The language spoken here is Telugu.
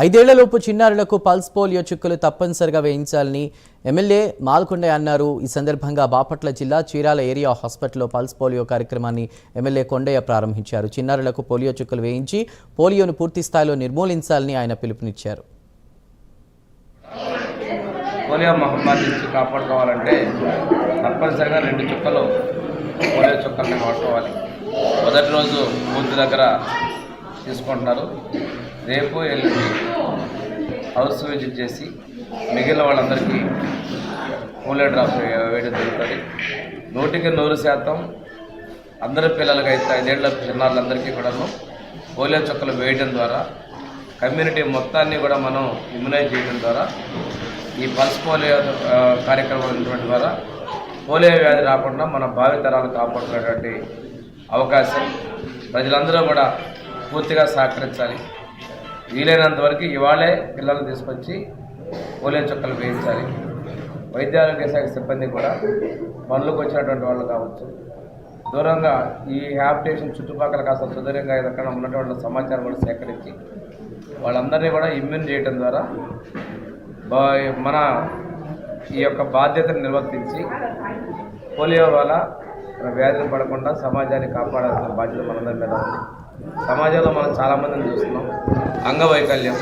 ఐదేళ్లలోపు చిన్నారులకు పల్స్ పోలియో చుక్కలు తప్పనిసరిగా వేయించాలని ఎమ్మెల్యే మాల్కొండయ్య అన్నారు. ఈ సందర్భంగా బాపట్ల జిల్లా చీరాల ఏరియా హాస్పిటల్లో పల్స్ పోలియో కార్యక్రమాన్ని ఎమ్మెల్యే కొండయ్య ప్రారంభించారు. చిన్నారులకు పోలియో చుక్కలు వేయించి పోలియోను పూర్తి స్థాయిలో నిర్మూలించాలని ఆయన పిలుపునిచ్చారు. పోలియో మహమ్మారి నుంచి కాపాడుకోవాలంటే తప్పనిసరిగా 2 చుక్కలు పోలియో చుక్కల్ని వాడుకోవాలి. మొదటి రోజు బూత్ దగ్గర తీసుకుంటున్నారు. రేపు ఎల్లుండి హౌస్ విజిట్ చేసి మిగిలిన వాళ్ళందరికీ పోలియో డ్రాప్స్ వేయడం జరుగుతుంది. 100% అందరి పిల్లలకైతే 5 ఏళ్ల చిన్నారులందరికీ కూడాను పోలియో చుక్కలు వేయడం ద్వారా కమ్యూనిటీ మొత్తాన్ని కూడా మనం ఇమ్యునైజ్ చేయడం ద్వారా ఈ పల్స్ పోలియో కార్యక్రమం ద్వారా పోలియో వ్యాధి రాకుండా మన భావితరాలు కాపాడుకునేటువంటి అవకాశం ప్రజలందరూ కూడా పూర్తిగా సహకరించాలి. వీలైనంత వరకు ఇవాళే పిల్లలు తీసుకొచ్చి పోలియో చుక్కలు వేయించాలి. వైద్య ఆరోగ్య శాఖ సిబ్బంది కూడా పనులకు వచ్చినటువంటి వాళ్ళు కావచ్చు, దూరంగా ఈ హ్యాబిటేషన్ చుట్టుపక్కల కాస్త సుదూరంగా ఎక్కడ ఉన్నటువంటి సమాచారం కూడా సేకరించి వాళ్ళందరినీ కూడా ఇమ్యూన్ చేయడం ద్వారా మన ఈ యొక్క బాధ్యతను నిర్వర్తించి పోలియో వల్ల వ్యాధులు పడకుండా సమాజాన్ని కాపాడాల్సిన బాధ్యత మనందరి మీద ఉంది. సమాజంలో మనం చాలామందిని చూస్తున్నాం అంగవైకల్యం